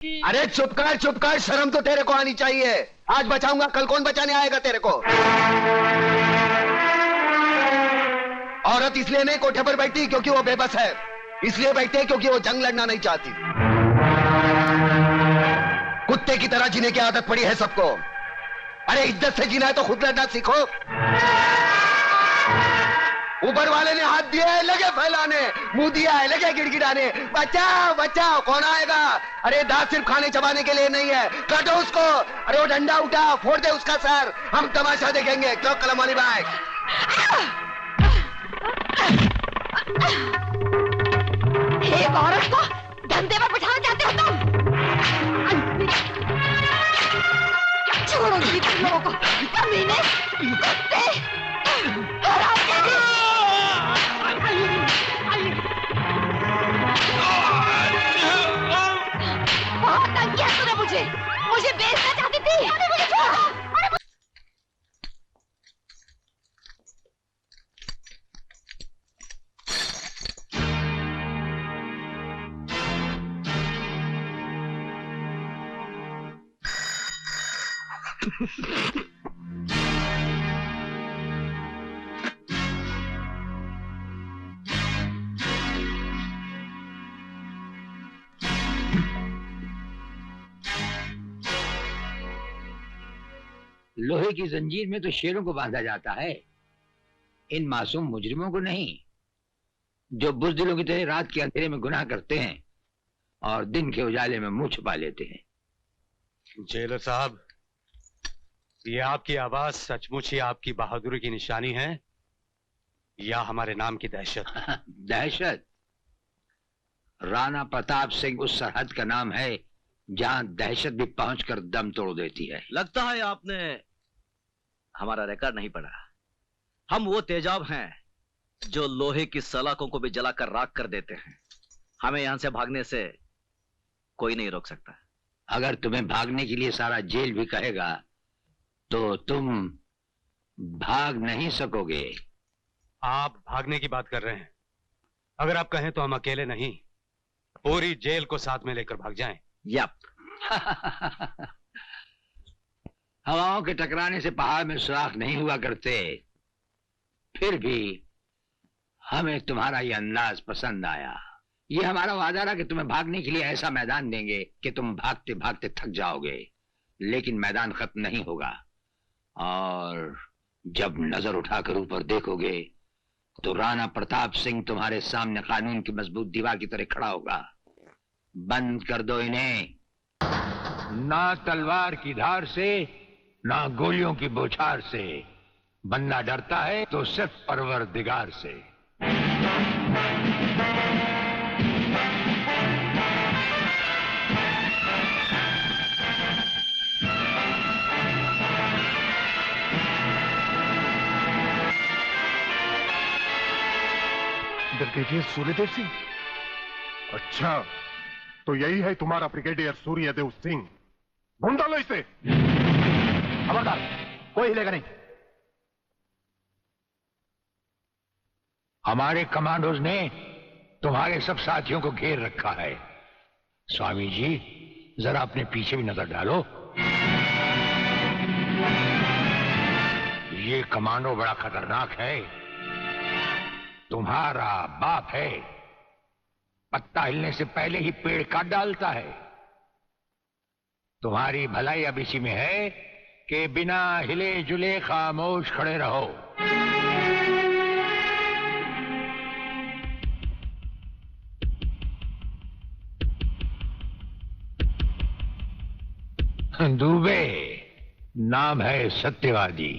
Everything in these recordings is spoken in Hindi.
अरे चुप कर, शर्म तो तेरे को आनी चाहिए। आज बचाऊंगा, कल कौन बचाने आएगा तेरे को? औरत इसलिए नहीं कोठे पर बैठती क्योंकि वो बेबस है, इसलिए बैठती है क्योंकि वो जंग लड़ना नहीं चाहती। कुत्ते की तरह जीने की आदत पड़ी है सबको। अरे इज्जत से जीना है तो खुद लड़ना सीखो। ऊपर वाले ने हाथ दिया है, लगे फैलाने, मुंह दिया है, लगे गिड़गिड़ाने, बचाओ बचाओ। कौन आएगा? अरे दांत सिर्फ खाने चबाने के लिए नहीं है, काटो उसको। अरे वो डंडा उठा, फोड़ दे उसका सर, हम तमाशा देखेंगे। क्यों कलमौली भाई? एक औरत को धंधे पर बिठाना चाहते हो तुम? छोड़ो जी तुम लोगों को, कमीने, कुत्ते, बहुत तंग किया तूने मुझे बेचना चाहती थी। मुझे छोड़ो। लोहे की जंजीर में तो शेरों को बांधा जाता है, इन मासूम मुजरिमों को नहीं, जो बुज़दिलों की तरह रात के अंधेरे में गुनाह करते हैं और दिन के उजाले में मुंह छुपा लेते हैं। जेलर साहब, ये आपकी आवाज सचमुच ही आपकी बहादुरी की निशानी है या हमारे नाम की दहशत? दहशत? राणा प्रताप सिंह उस सरहद का नाम है जहां दहशत भी पहुंचकर दम तोड़ देती है। लगता है आपने हमारा रिकॉर्ड नहीं पढ़ा। हम वो तेजाब हैं जो लोहे की सलाखों को भी जलाकर राख कर देते हैं। हमें यहां से भागने से कोई नहीं रोक सकता। अगर तुम्हें भागने के लिए सारा जेल भी कहेगा तो तुम भाग नहीं सकोगे। आप भागने की बात कर रहे हैं? अगर आप कहें तो हम अकेले नहीं, पूरी जेल को साथ में लेकर भाग जाएं। यप। हवाओं के टकराने से पहाड़ में सुराख नहीं हुआ करते, फिर भी हमें तुम्हारा यह अंदाज पसंद आया। ये हमारा वादा रहा कि तुम्हें भागने के लिए ऐसा मैदान देंगे कि तुम भागते भागते थक जाओगे, लेकिन मैदान खत्म नहीं होगा। और जब नजर उठाकर ऊपर देखोगे तो राणा प्रताप सिंह तुम्हारे सामने कानून की मजबूत दीवार की तरह खड़ा होगा। बंद कर दो इन्हें। ना तलवार की धार से, ना गोलियों की बौछार से। बंदा डरता है तो सिर्फ परवरदिगार से। ब्रिगेडियर सूर्यदेव सिंह? अच्छा, तो यही है तुम्हारा ब्रिगेडियर सूर्यदेव सिंह। ढूंढ डालो इसे। खबरदार, कोई हिलेगा नहीं। हमारे कमांडोज ने तुम्हारे सब साथियों को घेर रखा है। स्वामी जी, जरा अपने पीछे भी नजर डालो। ये कमांडो बड़ा खतरनाक है। तुम्हारा बाप है, पत्ता हिलने से पहले ही पेड़ काट डालता है। तुम्हारी भलाई अब इसी में है कि बिना हिले जुले खामोश खड़े रहो। दुबे नाम है सत्यवादी।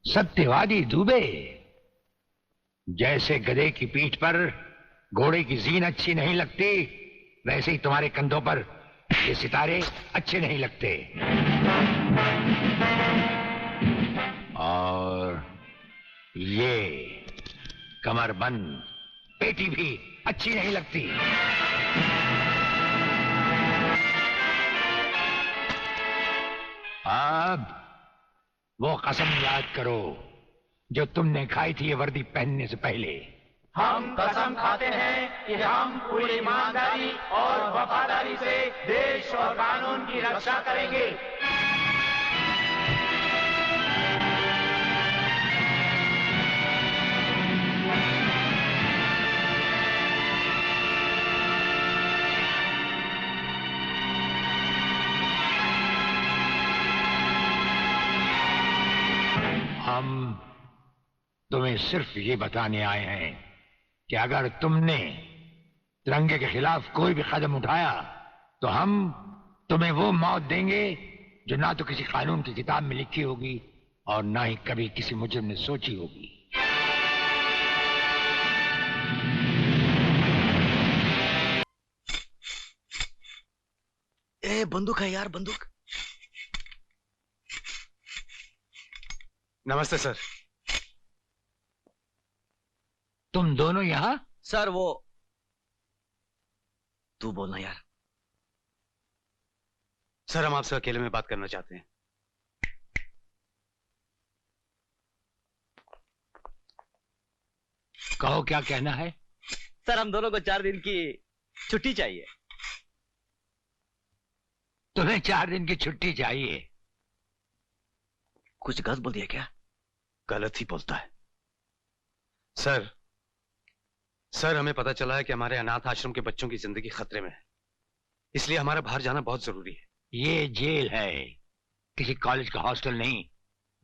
सत्यवादी दुबे। जैसे गधे की पीठ पर घोड़े की जीन अच्छी नहीं लगती, वैसे ही तुम्हारे कंधों पर ये सितारे अच्छे नहीं लगते। और ये कमरबंद पेटी भी अच्छी नहीं लगती। अब वो कसम याद करो जो तुमने खाई थी ये वर्दी पहनने से पहले। हम कसम खाते हैं कि हम पूरी ईमानदारी और वफादारी से देश और कानून की रक्षा करेंगे। हम तुम्हें सिर्फ ये बताने आए हैं कि अगर तुमने तिरंगे के खिलाफ कोई भी कदम उठाया तो हम तुम्हें वो मौत देंगे जो ना तो किसी कानून की किताब में लिखी होगी और ना ही कभी किसी मुजरिम ने सोची होगी। ए, बंदूक है यार, बंदूक। नमस्ते सर। तुम दोनों यहां? सर वो तू बोलना यार। सर हम आपसे अकेले में बात करना चाहते हैं। कहो क्या कहना है। सर हम दोनों को 4 दिन की छुट्टी चाहिए। तुम्हें 4 दिन की छुट्टी चाहिए? कुछ गलत बोल दिया क्या? गलत ही बोलता है सर हमें पता चला है कि हमारे अनाथ आश्रम के बच्चों की जिंदगी खतरे में है, इसलिए हमारा बाहर जाना बहुत जरूरी है। ये जेल है, किसी कॉलेज का हॉस्टल नहीं।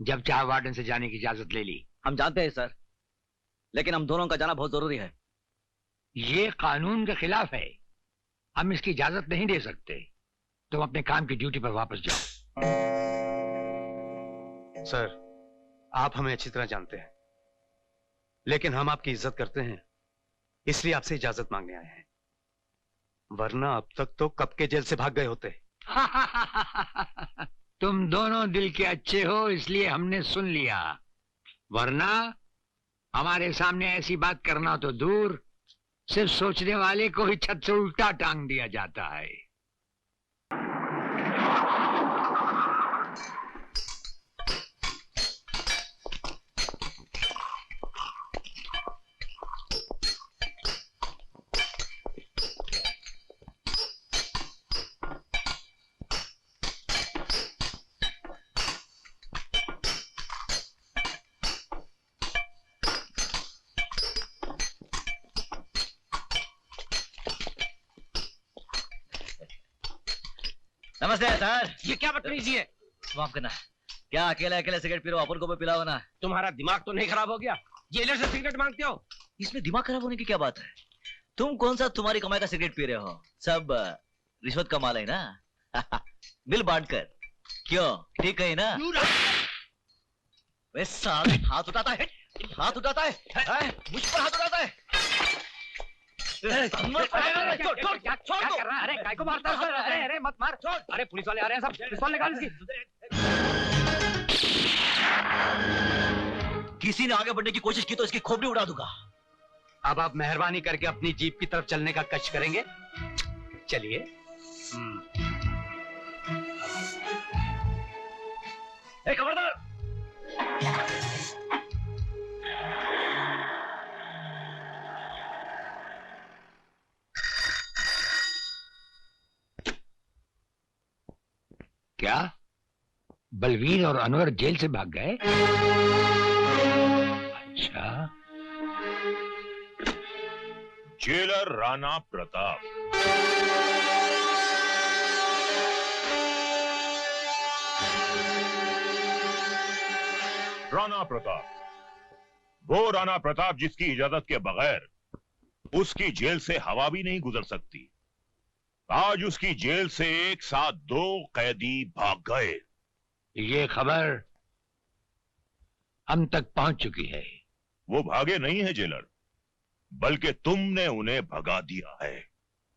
जब चाह वार्डन से जाने की इजाजत ले ली। हम जानते हैं सर, लेकिन हम दोनों का जाना बहुत जरूरी है। ये कानून के खिलाफ है, हम इसकी इजाजत नहीं दे सकते। तुम अपने काम की ड्यूटी पर वापस जाओ। सर आप हमें अच्छी तरह जानते हैं, लेकिन हम आपकी इज्जत करते हैं, इसलिए आपसे इजाजत मांगने आए हैं। वरना अब तक तो कब के जेल से भाग गए होते। तुम दोनों दिल के अच्छे हो इसलिए हमने सुन लिया, वरना हमारे सामने ऐसी बात करना तो दूर, सिर्फ सोचने वाले को ही छत से उल्टा टांग दिया जाता है। नमस्ते सर। ये क्या बदतमीजी है? माफ करना। क्या अकेले अकेले सिगरेट पी रहे हो? अपन को भी पिलाओ ना। तुम्हारा दिमाग तो नहीं खराब हो गया? जेलर से सिगरेट मांगते हो? इसमें दिमाग खराब होने की क्या बात है? तुम कौन सा तुम्हारी कमाई का सिगरेट पी रहे हो? सब रिश्वत का माल है ना। बिल बांट कर। क्यों, ठीक है ना? वे साले हाथ उठाता है, हाथ उठाता है, मुझ पर हाथ उठाता है। छोड़ दो। अरे काय को मारता है? अरे मत मार। अरे पुलिस वाले आ रहे हैं, सब पिस्तौल निकाल इसकी। किसी ने आगे बढ़ने की कोशिश की तो इसकी खोपड़ी उड़ा दूंगा। अब आप मेहरबानी करके अपनी जीप की तरफ चलने का कष्ट करेंगे? चलिए। खबरदार। क्या बलवीर और अनवर जेल से भाग गए? अच्छा। जेलर राणा प्रताप। राणा प्रताप, वो राणा प्रताप जिसकी इजाजत के बगैर उसकी जेल से हवा भी नहीं गुजर सकती। आज उसकी जेल से एक साथ 2 कैदी भाग गए। ये खबर हम तक पहुंच चुकी है। वो भागे नहीं है जेलर, बल्कि तुमने उन्हें भगा दिया है।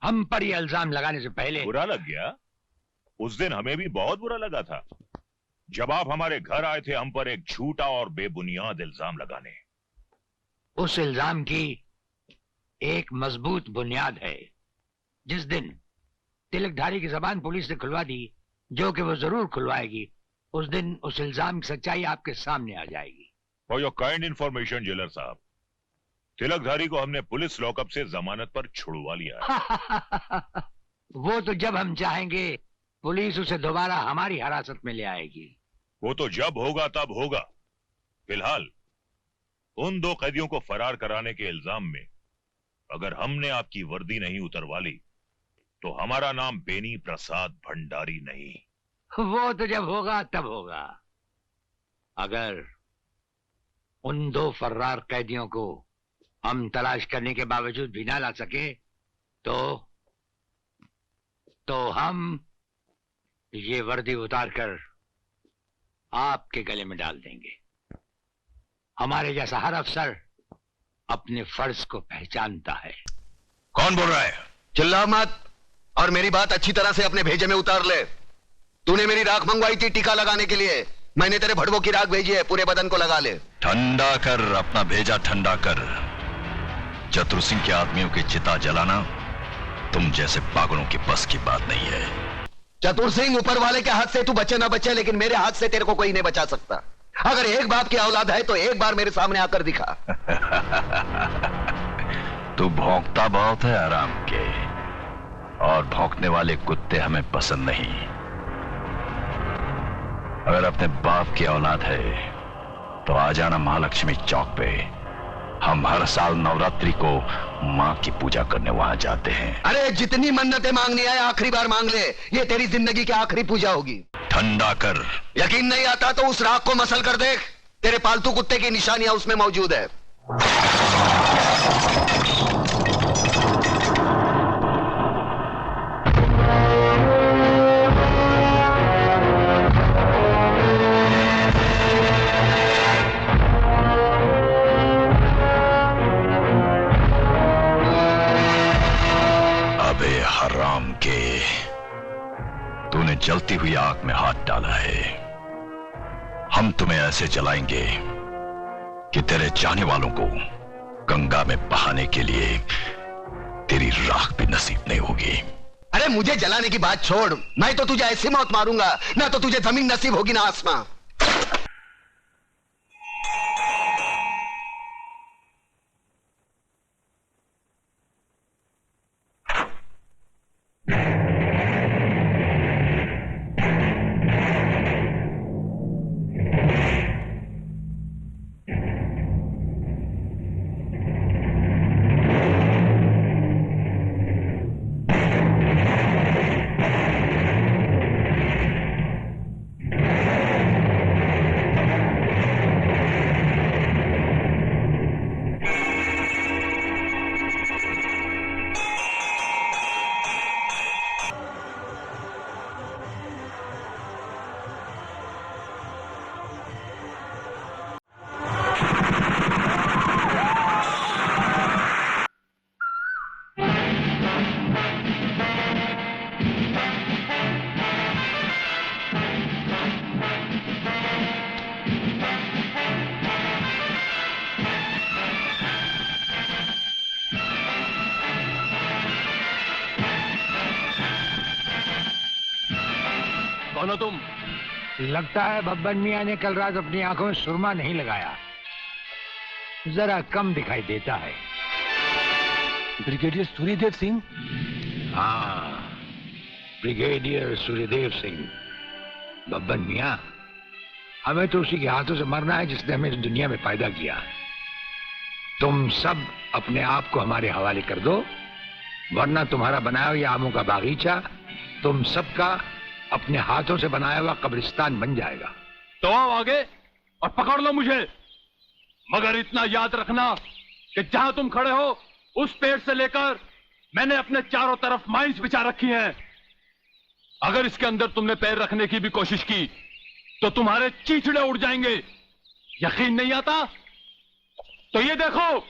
हम पर यह इल्जाम लगाने से पहले बुरा लग गया? उस दिन हमें भी बहुत बुरा लगा था जब आप हमारे घर आए थे हम पर एक झूठा और बेबुनियाद इल्जाम लगाने। उस इल्जाम की एक मजबूत बुनियाद है। जिस दिन तिलकधारी की जबान पुलिस ने खुलवा दी, जो कि वो जरूर खुलवाएगी, उस दिन उस इल्जाम की सच्चाई आपके सामने आ जाएगी। For your kind information jailer साहब, तिलकधारी को हमने पुलिस लॉकअप से जमानत पर छुड़वा लिया है। वो तो जब हम चाहेंगे पुलिस उसे दोबारा हमारी हिरासत में ले आएगी। वो तो जब होगा तब होगा। फिलहाल उन 2 कैदियों को फरार कराने के इल्जाम में अगर हमने आपकी वर्दी नहीं उतरवा ली तो हमारा नाम बेनी प्रसाद भंडारी नहीं। वो तो जब होगा तब होगा। अगर उन 2 फर्रार कैदियों को हम तलाश करने के बावजूद भी ना ला सके तो हम ये वर्दी उतारकर आपके गले में डाल देंगे। हमारे जैसा हर अफसर अपने फर्ज को पहचानता है। कौन बोल रहा है? चिल्ला मत और मेरी बात अच्छी तरह से अपने भेजे में उतार ले। तूने मेरी राख मंगवाई थी टीका लगाने के लिए, मैंने तेरे भड़वों की राख भेजी है, पूरे बदन को लगा ले। ठंडा कर अपना भेजा, ठंडा कर। चतुर सिंह के आदमियों की चिता जलाना तुम जैसे पागलों की बस की बात नहीं है। चतुर सिंह, ऊपर वाले के हाथ से तू बचे ना बचे, लेकिन मेरे हाथ से तेरे को कोई नहीं बचा सकता। अगर एक बाप की औलाद है तो एक बार मेरे सामने आकर दिखा। तू भौंकता बहुत है आराम के, और भौंकने वाले कुत्ते हमें पसंद नहीं। अगर अपने बाप की औलाद है तो आ जाना महालक्ष्मी चौक पे। हम हर साल नवरात्रि को माँ की पूजा करने वहां जाते हैं। अरे जितनी मन्नतें मांगनी है आखिरी बार मांग ले, ये तेरी जिंदगी की आखिरी पूजा होगी। ठंडा कर। यकीन नहीं आता तो उस राख को मसल कर देख, तेरे पालतू कुत्ते की निशानियां उसमें मौजूद है। हराम के, तूने जलती हुई आग में हाथ डाला है। हम तुम्हें ऐसे जलाएंगे कि तेरे चाहने वालों को गंगा में बहाने के लिए तेरी राख भी नसीब नहीं होगी। अरे मुझे जलाने की बात छोड़, मैं तो तुझे ऐसी मौत मारूंगा ना तो तुझे जमीन नसीब होगी ना आसमां। कौन हो तुम? लगता है बब्बन मियां ने कल रात अपनी आंखों में सुरमा नहीं लगाया, जरा कम दिखाई देता है। ब्रिगेडियर सूर्यदेव सिंह? हाँ, ब्रिगेडियर सूर्यदेव सिंह। बब्बन मियां, हमें तो उसी के हाथों से मरना है जिसने हमें इस दुनिया में पैदा किया। तुम सब अपने आप को हमारे हवाले कर दो, वरना तुम्हारा बनाया हुआ आमों का बागीचा तुम सबका अपने हाथों से बनाया हुआ कब्रिस्तान बन जाएगा। तो आओ आगे और पकड़ लो मुझे, मगर इतना याद रखना कि जहां तुम खड़े हो उस पेड़ से लेकर मैंने अपने चारों तरफ माइंस बिछा रखी हैं। अगर इसके अंदर तुमने पैर रखने की भी कोशिश की तो तुम्हारे चींचड़े उड़ जाएंगे। यकीन नहीं आता तो ये देखो।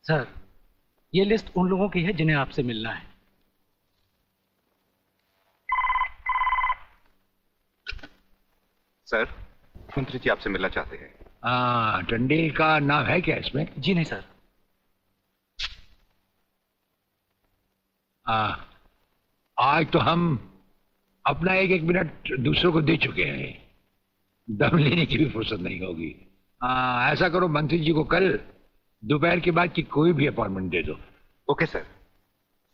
सर, ये लिस्ट उन लोगों की है जिन्हें आपसे मिलना है। सर, मंत्री जी आपसे मिलना चाहते हैं। टंडेल का नाम है क्या इसमें? जी नहीं सर। आज तो हम अपना एक एक मिनट दूसरों को दे चुके हैं, दम लेने की भी फुर्सत नहीं होगी। ऐसा करो, मंत्री जी को कल दोपहर के बाद की कोई भी अपॉइंटमेंट दे दो। Okay sir.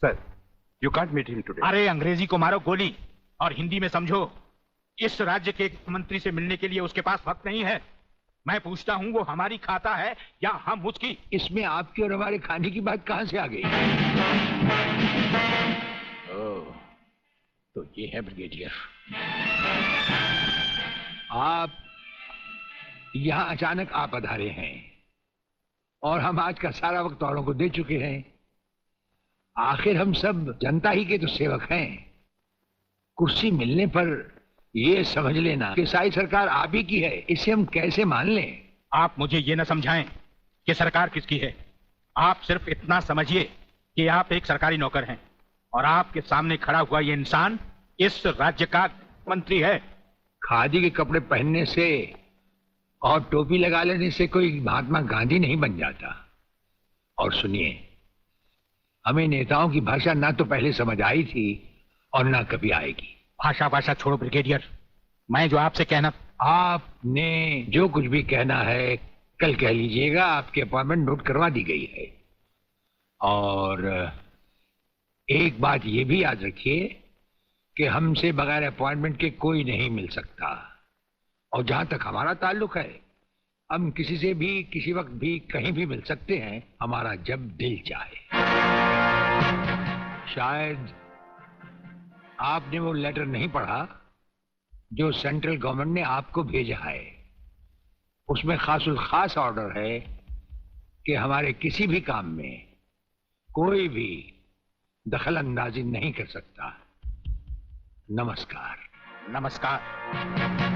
Sir, you can't meet him today. अरे अंग्रेजी को मारो गोली और हिंदी में समझो। इस राज्य के मंत्री से मिलने के लिए उसके पास वक्त नहीं है। मैं पूछता हूँ वो हमारी खाता है या हम उसकी? इसमें आपकी और हमारे खाने की बात कहां से आ गई? ओह, तो ये है ब्रिगेडियर। आप यहां अचानक आ पधारे हैं और हम आज का सारा वक्त औरों को दे चुके हैं। आखिर हम सब जनता ही के तो सेवक हैं। कुर्सी मिलने पर ये समझ लेना कि सारी सरकार आप ही की है, इसे हम कैसे मान लें? आप मुझे ये न समझाएं कि सरकार किसकी है। आप सिर्फ इतना समझिए कि आप एक सरकारी नौकर हैं और आपके सामने खड़ा हुआ ये इंसान इस राज्य का मंत्री है। खादी के कपड़े पहनने से और टोपी लगा लेने से कोई महात्मा गांधी नहीं बन जाता। और सुनिए, हमें नेताओं की भाषा ना तो पहले समझ आई थी और ना कभी आएगी। भाषा छोड़ो ब्रिगेडियर, मैं जो आपसे कहना। आपने जो कुछ भी कहना है कल कह लीजिएगा। आपकी अपॉइंटमेंट नोट करवा दी गई है। और एक बात ये भी याद रखिए कि हमसे बगैर अपॉइंटमेंट के कोई नहीं मिल सकता। और जहां तक हमारा ताल्लुक है, हम किसी से भी किसी वक्त भी कहीं भी मिल सकते हैं, हमारा जब दिल चाहे। शायद आपने वो लेटर नहीं पढ़ा जो सेंट्रल गवर्नमेंट ने आपको भेजा है। उसमें खासुल खास ऑर्डर है कि हमारे किसी भी काम में कोई भी दखल अंदाजी नहीं कर सकता। नमस्कार। नमस्कार।